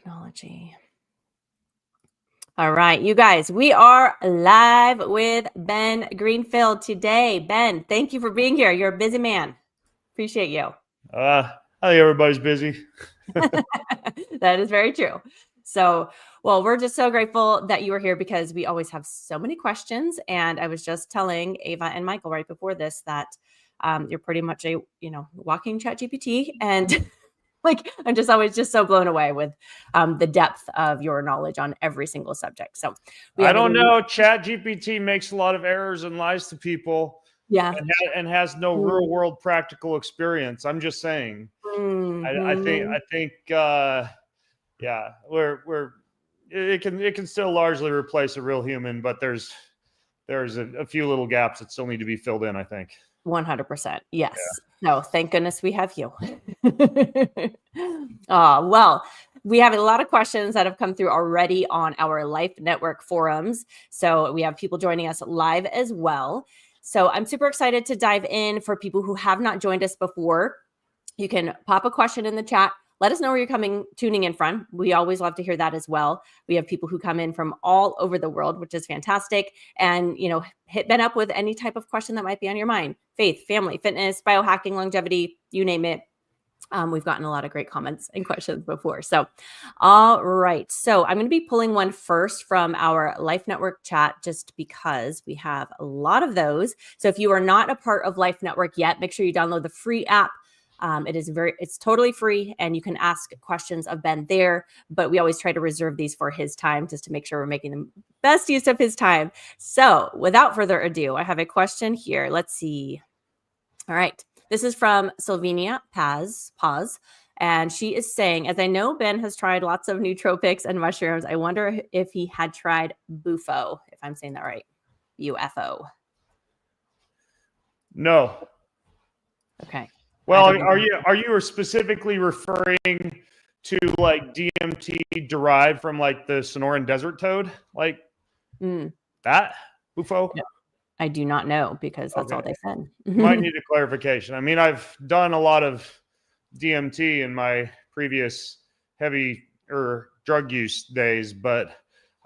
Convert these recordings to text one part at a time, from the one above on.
technology. All right, you guys, we are live with Ben Greenfield today. Ben, thank you for being here. You're a busy man. Appreciate you. I think everybody's busy. That is very true. So, well, we're just so grateful that you are here because we always have so many questions. And I was just telling Ava and Michael right before this that you're pretty much a, walking chat GPT. And like, I'm just always just so blown away with the depth of your knowledge on every single subject. So I don't know. Chat GPT makes a lot of errors and lies to people. Yeah. And has no real world practical experience. I'm just saying. I think it can still largely replace a real human, but there's a few little gaps that still need to be filled in, I think. 100%. Yes. Yeah. No, thank goodness we have you. Well, we have a lot of questions that have come through already on our Life Network forums. So we have people joining us live as well. So I'm super excited to dive in. For people who have not joined us before, you can pop a question in the chat. Let us know where you're tuning in from. We always love to hear that as well. We have people who come in from all over the world, which is fantastic. And, hit Ben up with any type of question that might be on your mind. Faith, family, fitness, biohacking, longevity, you name it. We've gotten a lot of great comments and questions before. So, all right. So I'm going to be pulling one first from our Life Network chat, just because we have a lot of those. So if you are not a part of Life Network yet, make sure you download the free app. It's totally free, and you can ask questions of Ben there, but we always try to reserve these for his time just to make sure we're making the best use of his time. So without further ado, I have a question here. Let's see. All right. This is from Sylvania Paz, and she is saying, as I know Ben has tried lots of nootropics and mushrooms, I wonder if he had tried Bufo, if I'm saying that right. UFO. No. Okay. Well, are you specifically referring to like DMT derived from like the Sonoran desert toad? Like that? Bufo? No. I do not know, because that's all they said. Might need a clarification. I mean, I've done a lot of DMT in my previous heavy drug use days, but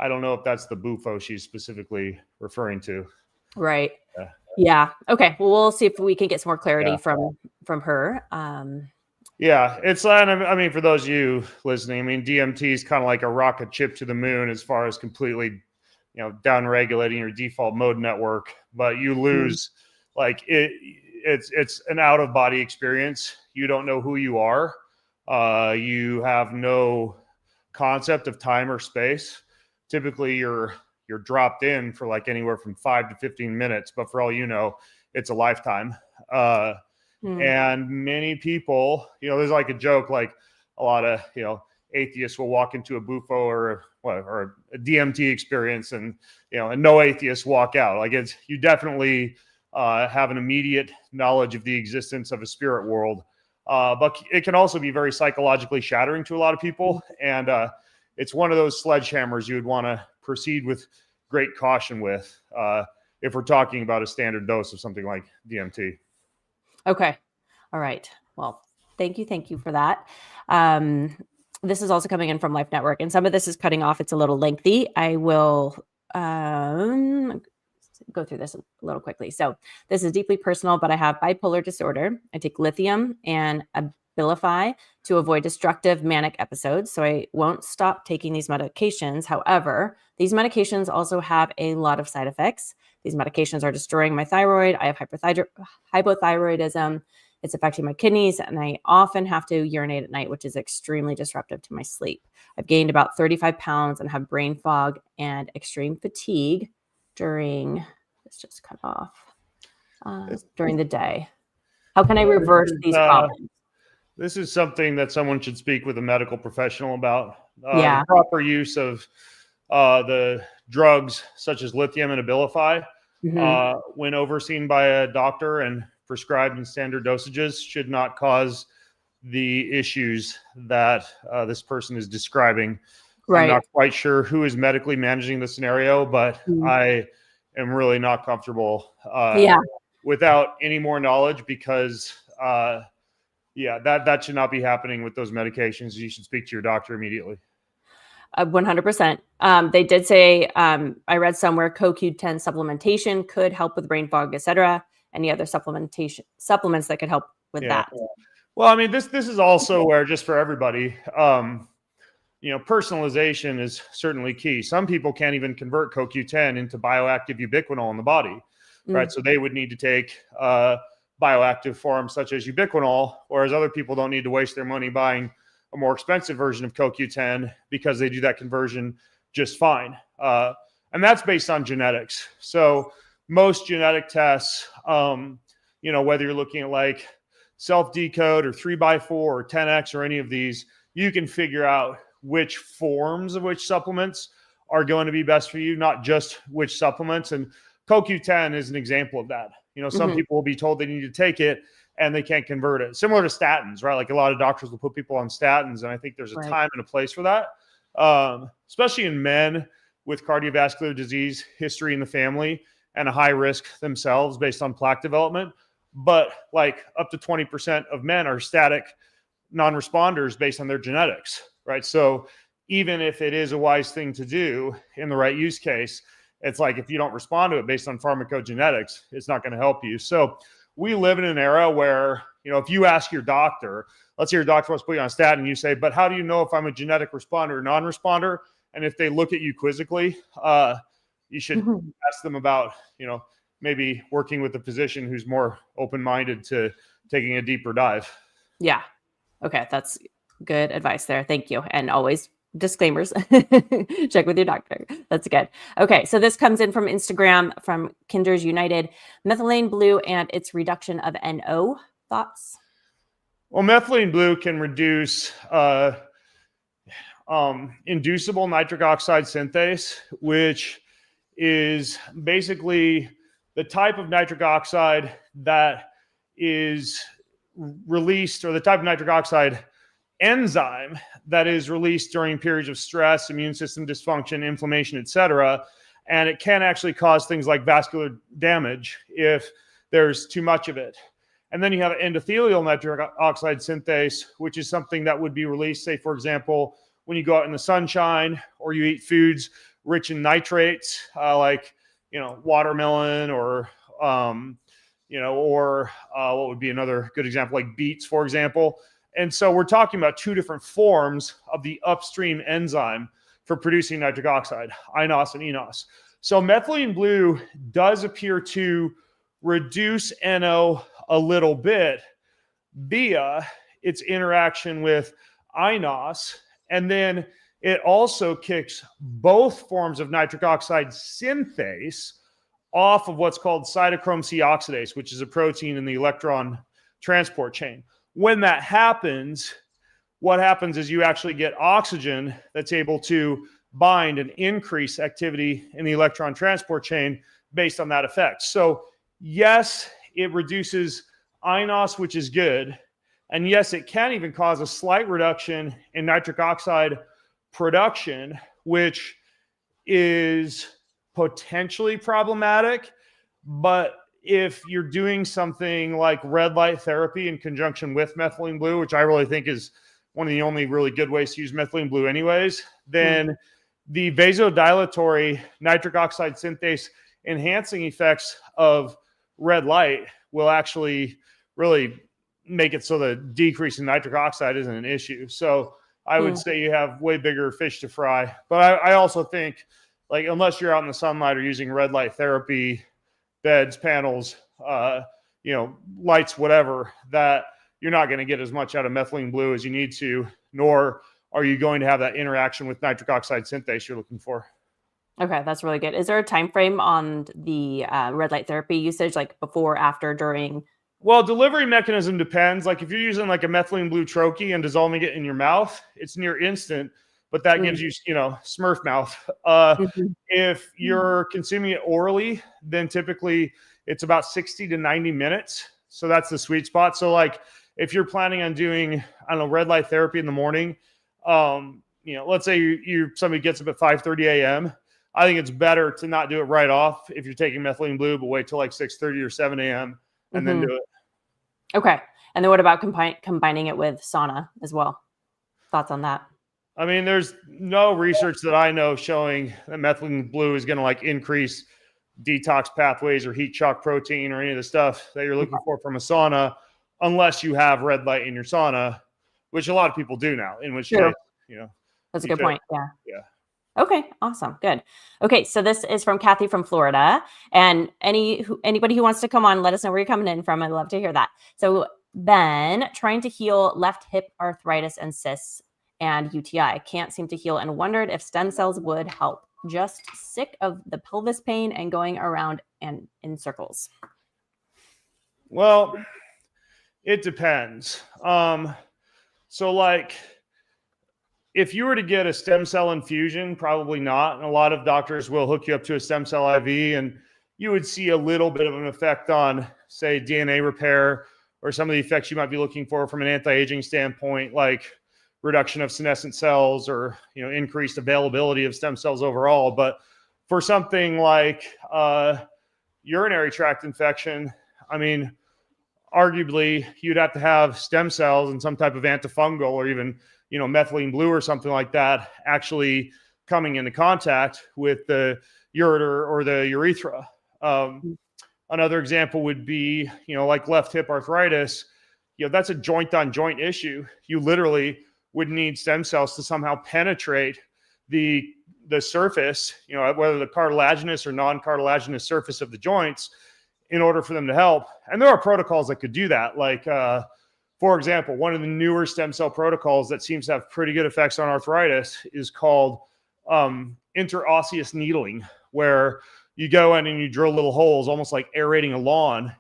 I don't know if that's the Bufo she's specifically referring to. Right. Yeah. Okay. Well, we'll see if we can get some more clarity from her. Yeah, it's, I mean, for those of you listening, I mean, DMT is kind of like a rocket ship to the moon as far as completely, down regulating your default mode network, but you lose like it's an out of body experience. You don't know who you are. You have no concept of time or space. Typically you're dropped in for like anywhere from 5 to 15 minutes, but for all you know, it's a lifetime. And many people, there's like a joke, like a lot of, atheists will walk into a Bufo or a DMT experience, and no atheists walk out. Like you definitely have an immediate knowledge of the existence of a spirit world, but it can also be very psychologically shattering to a lot of people. And it's one of those sledgehammers you would want to proceed with great caution with if we're talking about a standard dose of something like DMT. Okay. All right. Well, thank you for that. This is also coming in from Life Network, and some of this is cutting off. It's a little lengthy. I will go through this a little quickly. So this is deeply personal, but I have bipolar disorder. I take lithium and Abilify to avoid destructive manic episodes, so I won't stop taking these medications. However, these medications also have a lot of side effects. These medications are destroying my thyroid. I have hypothyroidism. It's affecting my kidneys, and I often have to urinate at night, which is extremely disruptive to my sleep. I've gained about 35 pounds and have brain fog and extreme fatigue during the day. How can I reverse these problems? This is something that someone should speak with a medical professional about. The proper use of the drugs such as lithium and Abilify, when overseen by a doctor and prescribed in standard dosages, should not cause the issues that this person is describing. Right. I'm not quite sure who is medically managing the scenario, but I am really not comfortable without any more knowledge, because that should not be happening with those medications. You should speak to your doctor immediately. 100%. They did say, I read somewhere CoQ10 supplementation could help with brain fog, etc. Any other supplements that could help with that? Well, I mean, this is also where, just for everybody, personalization is certainly key. Some people can't even convert CoQ10 into bioactive ubiquinol in the body, right? So they would need to take bioactive forms such as ubiquinol, whereas other people don't need to waste their money buying a more expensive version of CoQ10 because they do that conversion just fine. And that's based on genetics. So most genetic tests, whether you're looking at like self-decode or 3x4 or 10x or any of these, you can figure out which forms of which supplements are going to be best for you, not just which supplements. And CoQ10 is an example of that. Some people will be told they need to take it and they can't convert it. Similar to statins, right? Like a lot of doctors will put people on statins, and I think there's a time and a place for that, especially in men with cardiovascular disease history in the family and a high risk themselves based on plaque development. But like up to 20% of men are static non-responders based on their genetics, right? So even if it is a wise thing to do in the right use case, it's like if you don't respond to it based on pharmacogenetics, it's not going to help you. So we live in an era where, if you ask your doctor, let's say your doctor wants to put you on a statin, and you say, but how do you know if I'm a genetic responder or non-responder? And if they look at you quizzically, you should ask them about, maybe working with a physician who's more open-minded to taking a deeper dive. Yeah. Okay. That's good advice there. Thank you. And always disclaimers, check with your doctor. That's good. Okay. So this comes in from Instagram from Kinders United, methylene blue and its reduction of NO. Thoughts? Well, methylene blue can reduce inducible nitric oxide synthase, which is basically the type of nitric oxide that is released, or the type of nitric oxide enzyme that is released during periods of stress, immune system dysfunction, inflammation, etc. And it can actually cause things like vascular damage if there's too much of it. And then you have endothelial nitric oxide synthase, which is something that would be released, say, for example, when you go out in the sunshine or you eat foods rich in nitrates, like, watermelon or, what would be another good example, like beets, for example. And so we're talking about two different forms of the upstream enzyme for producing nitric oxide, inos and enos. So methylene blue does appear to reduce NO a little bit via its interaction with inos. And then it also kicks both forms of nitric oxide synthase off of what's called cytochrome C oxidase, which is a protein in the electron transport chain. When that happens, what happens is you actually get oxygen that's able to bind and increase activity in the electron transport chain based on that effect. So yes, it reduces inos, which is good. And yes, it can even cause a slight reduction in nitric oxide production, which is potentially problematic. But if you're doing something like red light therapy in conjunction with methylene blue, which I really think is one of the only really good ways to use methylene blue anyways, then the vasodilatory nitric oxide synthase enhancing effects of red light will actually really make it so the decrease in nitric oxide isn't an issue. So I would say you have way bigger fish to fry. But I also think, like, unless you're out in the sunlight or using red light therapy, beds, panels, lights, whatever, that you're not going to get as much out of methylene blue as you need to, nor are you going to have that interaction with nitric oxide synthase you're looking for. Okay, that's really good. Is there a time frame on the red light therapy usage, like before, after, during? Well, delivery mechanism depends. Like if you're using like a methylene blue troche and dissolving it in your mouth, it's near instant, but that gives you, Smurf mouth. If you're consuming it orally, then typically it's about 60 to 90 minutes. So that's the sweet spot. So like if you're planning on doing, red light therapy in the morning, let's say somebody gets up at 5:30 a.m. I think it's better to not do it right off if you're taking methylene blue, but wait till like 6:30 or 7 a.m. and then do it. Okay. And then what about combining it with sauna as well? Thoughts on that? I mean, there's no research that I know showing that methylene blue is going to like increase detox pathways or heat shock protein or any of the stuff that you're looking for from a sauna, unless you have red light in your sauna, which a lot of people do now, in which case, that's a good point. Yeah. Yeah. Okay, awesome. Good. Okay, so this is from Kathy from Florida. And anybody who wants to come on, let us know where you're coming in from. I'd love to hear that. So Ben, trying to heal left hip arthritis and cysts and UTI. Can't seem to heal and wondered if stem cells would help. Just sick of the pelvis pain and going around and in circles. Well, it depends. So like, if you were to get a stem cell infusion, probably not. And a lot of doctors will hook you up to a stem cell IV, and you would see a little bit of an effect on, say, DNA repair or some of the effects you might be looking for from an anti-aging standpoint, like reduction of senescent cells or increased availability of stem cells overall. But for something like urinary tract infection, I mean, arguably you'd have to have stem cells and some type of antifungal or even methylene blue or something like that actually coming into contact with the ureter or the urethra. Another example would be, like left hip arthritis. That's a joint on joint issue. You literally would need stem cells to somehow penetrate the surface, whether the cartilaginous or non-cartilaginous surface of the joints, in order for them to help. And there are protocols that could do that. Like, for example, one of the newer stem cell protocols that seems to have pretty good effects on arthritis is called interosseous needling, where you go in and you drill little holes, almost like aerating a lawn,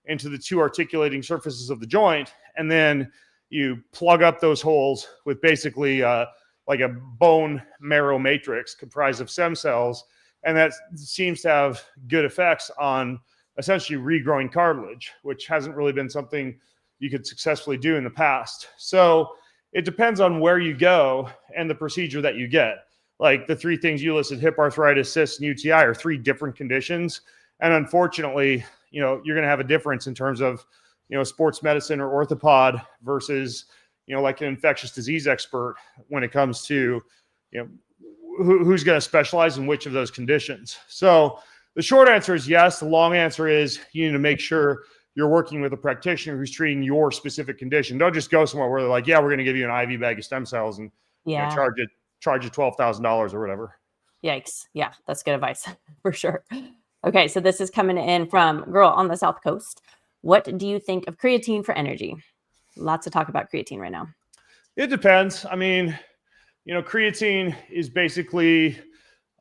into the two articulating surfaces of the joint. And then you plug up those holes with basically like a bone marrow matrix comprised of stem cells. And that seems to have good effects on essentially regrowing cartilage, which hasn't really been something you could successfully do in the past. So it depends on where you go and the procedure that you get. Like the three things you listed, hip arthritis, cysts, and UTI, are three different conditions. And unfortunately, you're going to have a difference in terms of, sports medicine or orthopod versus, like an infectious disease expert when it comes to, who's going to specialize in which of those conditions. So the short answer is yes. The long answer is you need to make sure you're working with a practitioner who's treating your specific condition. Don't just go somewhere where they're like, yeah, we're going to give you an IV bag of stem cells and charge you $12,000 or whatever. Yikes. Yeah, that's good advice for sure. Okay, so this is coming in from girl on the South Coast. What do you think of creatine for energy? Lots of talk about creatine right now. It depends. I mean, creatine is basically,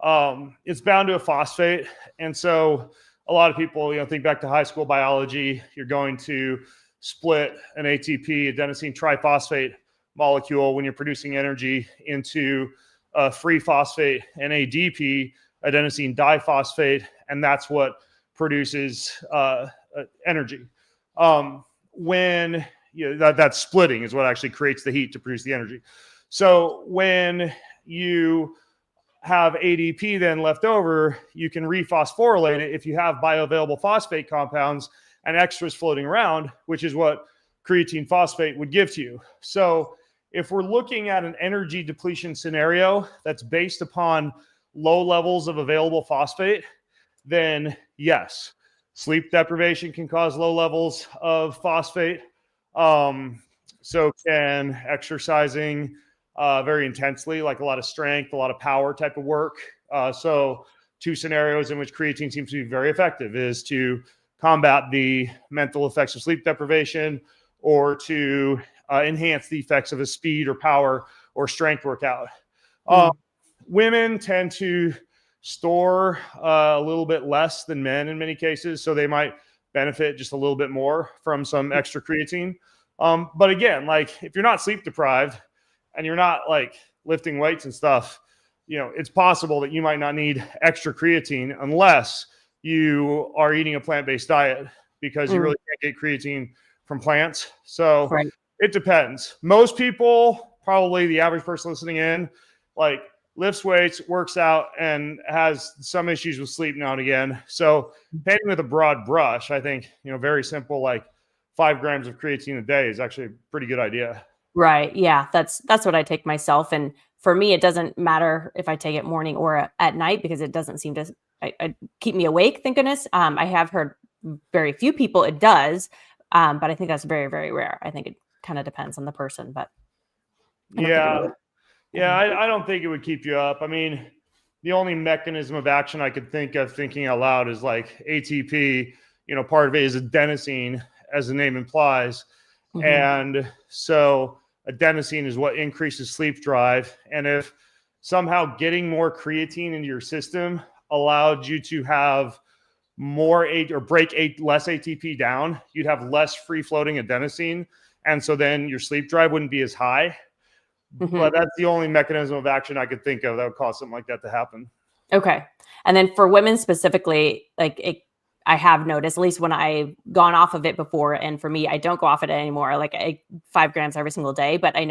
it's bound to a phosphate. And so a lot of people, think back to high school biology, you're going to split an ATP, adenosine triphosphate molecule, when you're producing energy, into a free phosphate, NADP, adenosine diphosphate, and that's what produces energy. When that splitting is what actually creates the heat to produce the energy. So when you have ADP then left over, you can rephosphorylate it if you have bioavailable phosphate compounds and extras floating around, which is what creatine phosphate would give to you. So if we're looking at an energy depletion scenario that's based upon low levels of available phosphate, then yes, sleep deprivation can cause low levels of phosphate. So can exercising very intensely, like a lot of strength, a lot of power type of work. So two scenarios in which creatine seems to be very effective is to combat the mental effects of sleep deprivation or to enhance the effects of a speed or power or strength workout. Women tend to store a little bit less than men in many cases, so they might benefit just a little bit more from some extra creatine. But again, like if you're not sleep deprived and you're not like lifting weights and stuff, it's possible that you might not need extra creatine unless you are eating a plant-based diet, because you really can't get creatine from plants. So It depends. Most people, probably the average person listening in, like lifts weights, works out, and has some issues with sleep now and again. So painting with a broad brush, I think, very simple, like 5 grams of creatine a day is actually a pretty good idea. Right. Yeah. That's what I take myself. And for me, it doesn't matter if I take it morning or at night because it doesn't seem to keep me awake. Thank goodness. I have heard very few people it does, but I think that's very, very rare. I think it kind of depends on the person, but I don't think it would. Yeah, I don't think it would keep you up. I mean, the only mechanism of action I could think of thinking out loud is like ATP, part of it is adenosine, as the name implies. And so adenosine is what increases sleep drive. And if somehow getting more creatine into your system allowed you to have more break less ATP down, you'd have less free floating adenosine. And so then your sleep drive wouldn't be as high. But that's the only mechanism of action I could think of that would cause something like that to happen. Okay. And then for women specifically, I have noticed, at least when I've gone off of it before, and for me, I don't go off it anymore, 5 grams every single day. But I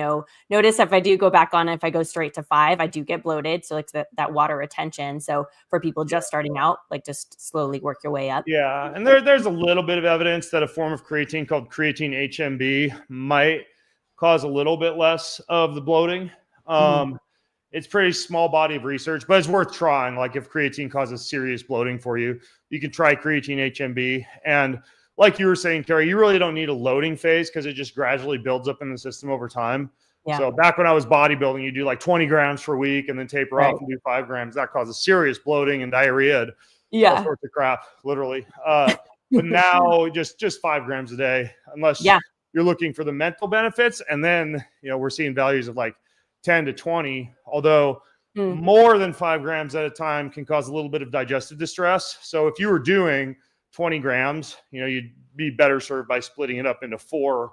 notice if I do go back on, if I go straight to 5, I do get bloated. So that water retention. So for people just starting out, just slowly work your way up. Yeah. And there's a little bit of evidence that a form of creatine called creatine HMB might cause a little bit less of the bloating. It's pretty small body of research, but it's worth trying. Like if creatine causes serious bloating for you, you can try creatine HMB. And like you were saying, Carrie, you really don't need a loading phase because it just gradually builds up in the system over time. Yeah. So back when I was bodybuilding, you do like 20 grams per week and then taper off and do 5 grams. That causes serious bloating and diarrhea. All sorts of crap, literally. But now just 5 grams a day, unless you're looking for the mental benefits. And then, we're seeing values of like 10 to 20, although more than 5 grams at a time can cause a little bit of digestive distress. So if you were doing 20 grams, you'd be better served by splitting it up into 4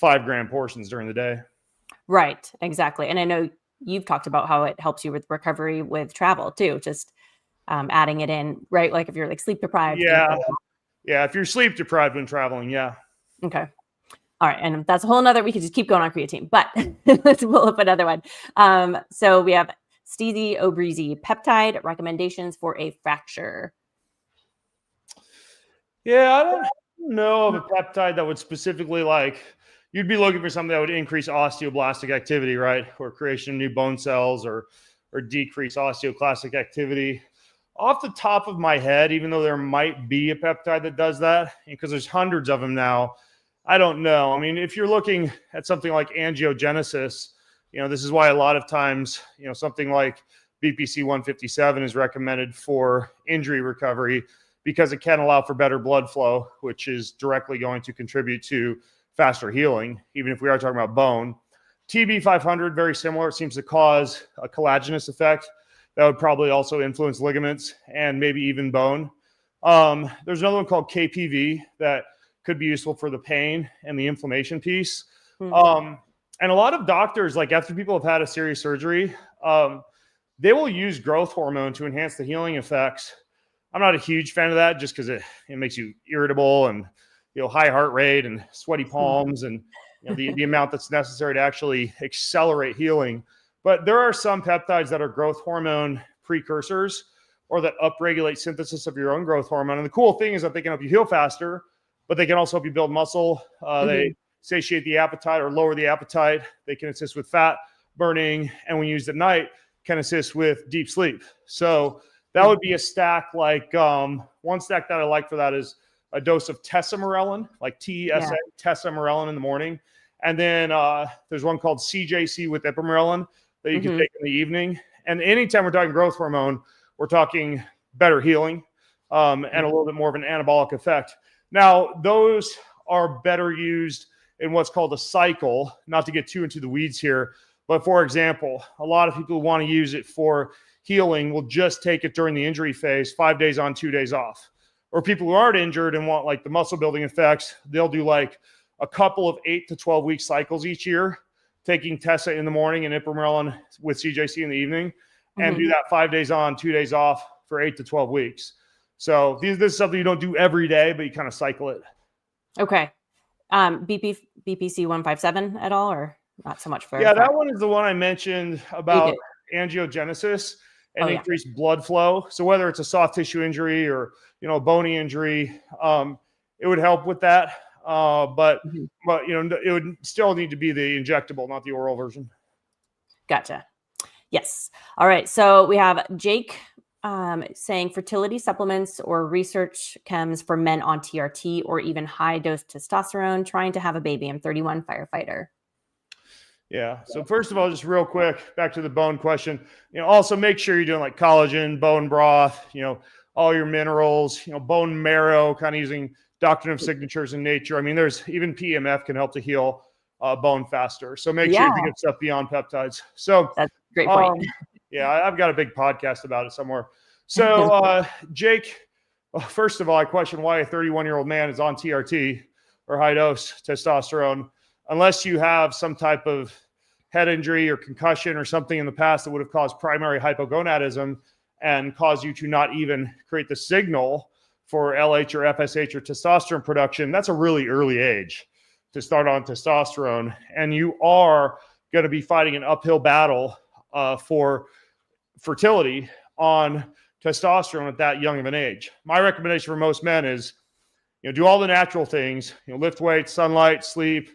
5-gram portions during the day. Right. Exactly. And I know you've talked about how it helps you with recovery with travel too, just adding it in, right? Like if you're sleep deprived. Yeah. If you're sleep deprived when traveling. Yeah. Okay. All right. And that's a whole nother, we could just keep going on creatine, but let's pull up another one. So we have Steezy O'Breezy peptide recommendations for a fracture. Yeah, I don't know of a peptide that would specifically you'd be looking for something that would increase osteoblastic activity, right? Or creation of new bone cells or decrease osteoclastic activity. Off the top of my head, even though there might be a peptide that does that, because there's hundreds of them now, I don't know. I mean, if you're looking at something like angiogenesis, this is why a lot of times, something like BPC 157 is recommended for injury recovery because it can allow for better blood flow, which is directly going to contribute to faster healing, even if we are talking about bone. TB 500, very similar. It seems to cause a collagenous effect that would probably also influence ligaments and maybe even bone. There's another one called KPV that could be useful for the pain and the inflammation piece. And a lot of doctors, after people have had a serious surgery, they will use growth hormone to enhance the healing effects. I'm not a huge fan of that just because it makes you irritable and high heart rate and sweaty palms and the amount that's necessary to actually accelerate healing. But there are some peptides that are growth hormone precursors or that upregulate synthesis of your own growth hormone. And the cool thing is that they can help you heal faster, but they can also help you build muscle. They satiate the appetite or lower the appetite. They can assist with fat burning. And when used at night, can assist with deep sleep. So that would be a stack. One stack that I like for that is a dose of tesamorelin, TESA, tesamorelin in the morning. And then there's one called CJC with ipamorelin that you can take in the evening. And anytime we're talking growth hormone, we're talking better healing and a little bit more of an anabolic effect. Now, those are better used in what's called a cycle, not to get too into the weeds here. But for example, a lot of people who want to use it for healing will just take it during the injury phase, 5 days on, 2 days off. Or people who aren't injured and want the muscle building effects, they'll do a couple of 8 to 12 week cycles each year, taking TESA in the morning and ipamorelin with CJC in the evening, and do that 5 days on, 2 days off for 8 to 12 weeks. So this is something you don't do every day, but you kind of cycle it. Okay. BPC 157 at all, or not so much for? Yeah, that one is the one I mentioned about angiogenesis and increased blood flow. So whether it's a soft tissue injury or a bony injury, it would help with that. But it would still need to be the injectable, not the oral version. Gotcha. Yes. All right. So we have Jake saying fertility supplements or research chems for men on TRT or even high dose testosterone trying to have a baby. I'm 31, firefighter. Yeah. So first of all, just real quick, back to the bone question. Also make sure you're doing like collagen, bone broth, all your minerals, bone marrow, kind of using doctrine of signatures in nature. I mean, there's even PEMF can help to heal bone faster. So make sure you get stuff beyond peptides. So that's a great point. Yeah, I've got a big podcast about it somewhere. So Jake, first of all, I question why a 31-year-old man is on TRT or high dose testosterone, unless you have some type of head injury or concussion or something in the past that would have caused primary hypogonadism and caused you to not even create the signal for LH or FSH or testosterone production. That's a really early age to start on testosterone. And you are going to be fighting an uphill battle for fertility on testosterone at that young of an age. My recommendation for most men is, do all the natural things, lift weights, sunlight, sleep,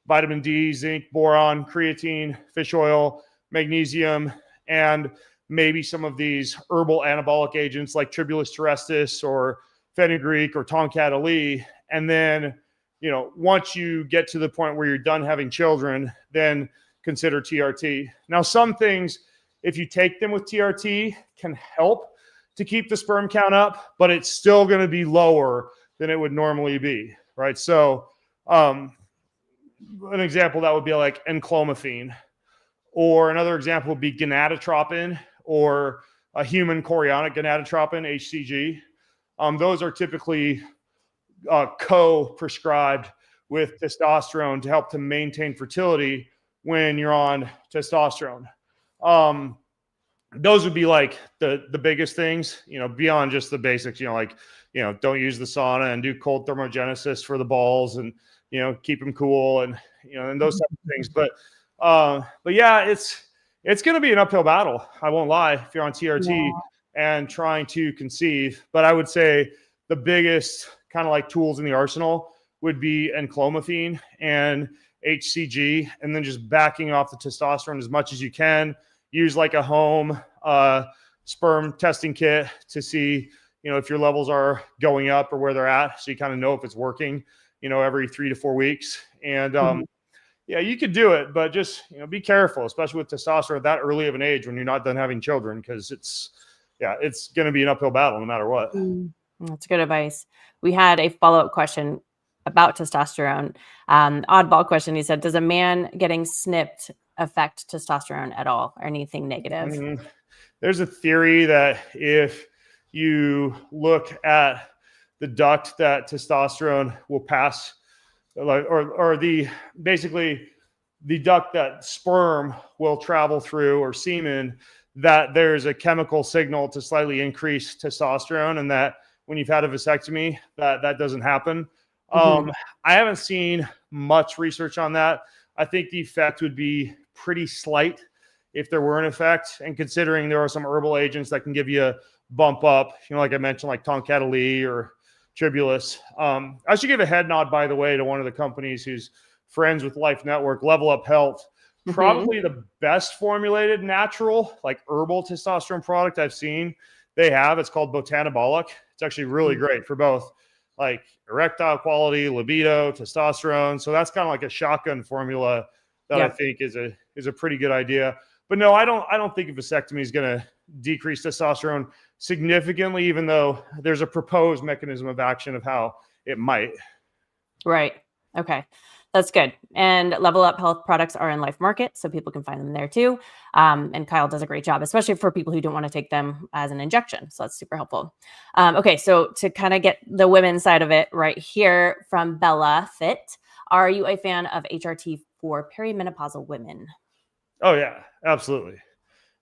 vitamin D, zinc, boron, creatine, fish oil, magnesium, and maybe some of these herbal anabolic agents like Tribulus terrestris or fenugreek or Tonkat Ali. And then, once you get to the point where you're done having children, then consider TRT. Now, some things, if you take them with TRT, can help to keep the sperm count up, but it's still going to be lower than it would normally be, right? So an example that would be like enclomiphene, or another example would be gonadotropin or a human chorionic gonadotropin, HCG. Those are typically co-prescribed with testosterone to help to maintain fertility when you're on testosterone. Those would be like the biggest things, beyond just the basics, don't use the sauna and do cold thermogenesis for the balls and, keep them cool and, and those types of things. But yeah, it's going to be an uphill battle. I won't lie, if you're on TRT and trying to conceive. But I would say the biggest kind of like tools in the arsenal would be enclomiphene and HCG, and then just backing off the testosterone as much as you can. Use like a home sperm testing kit to see, if your levels are going up or where they're at. So you kind of know if it's working, every 3 to 4 weeks. And yeah, you could do it, but just, be careful, especially with testosterone at that early of an age when you're not done having children, because it's going to be an uphill battle no matter what. That's good advice. We had a follow-up question about testosterone. Oddball question. He said, does a man getting snipped affect testosterone at all or anything negative? There's a theory that if you look at the duct that testosterone will pass, or basically the duct that sperm will travel through, or semen, that there's a chemical signal to slightly increase testosterone, and that when you've had a vasectomy, that doesn't happen. I haven't seen much research on that. I think the effect would be pretty slight if there were an effect. And considering there are some herbal agents that can give you a bump up, like I mentioned, like Tonkat Ali or Tribulus. I should give a head nod, by the way, to one of the companies who's friends with Life Network, Level Up Health. Probably the best formulated natural, like herbal testosterone product I've seen. They have. It's called Botanabolic. It's actually really great for both like erectile quality, libido, testosterone. So that's kind of like a shotgun formula that I think is a pretty good idea. But no, I don't think a vasectomy is going to decrease testosterone significantly, even though there's a proposed mechanism of action of how it might. Right. Okay. That's good. And Level Up Health products are in Life Market, so people can find them there too. And Kyle does a great job, especially for people who don't want to take them as an injection. So that's super helpful. Okay, so to kind of get the women's side of it right here from Bella Fit, are you a fan of HRT for perimenopausal women? Oh yeah, absolutely.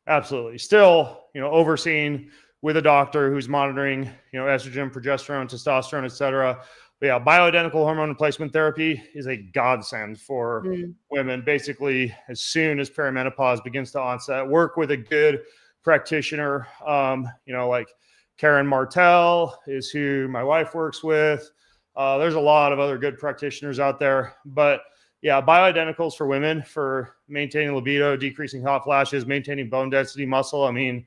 Absolutely. Still, overseen with a doctor who's monitoring, estrogen, progesterone, testosterone, et cetera. But yeah, bioidentical hormone replacement therapy is a godsend for women. Basically, as soon as perimenopause begins to onset, work with a good practitioner. Like Karen Martell is who my wife works with. There's a lot of other good practitioners out there, but Yeah, bioidenticals for women for maintaining libido, decreasing hot flashes, maintaining bone density, muscle. I mean,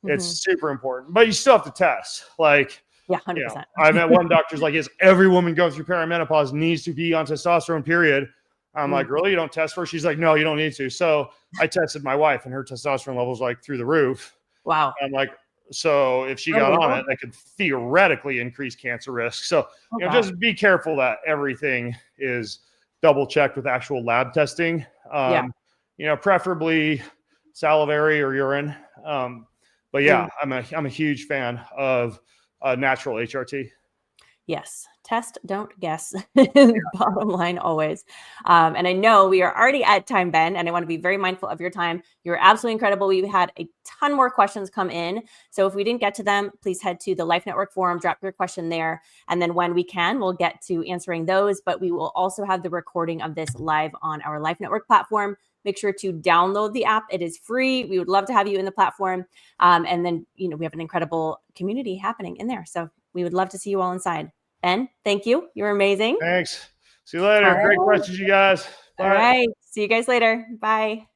it's super important, but you still have to test. Like, yeah, 100%. I met one doctor's like, yes, every woman going through perimenopause needs to be on testosterone, period. I'm like, really? You don't test for her? She's like, no, you don't need to. So I tested my wife and her testosterone levels like through the roof. Wow. I'm like, so if she got on it, that could theoretically increase cancer risk. So, just be careful that everything is double checked with actual lab testing. Preferably salivary or urine. But yeah, I'm a huge fan of natural HRT. Yes. Test, don't guess. Bottom line always. And I know we are already at time, Ben, and I want to be very mindful of your time. You're absolutely incredible. We've had a ton more questions come in. So if we didn't get to them, please head to the Life Network forum, drop your question there. And then when we can, we'll get to answering those. But we will also have the recording of this live on our Life Network platform. Make sure to download the app. It is free. We would love to have you in the platform. And then, we have an incredible community happening in there. So we would love to see you all inside. Ben, thank you. You're amazing. Thanks. See you later. Great questions, you guys. Bye. All right. See you guys later. Bye.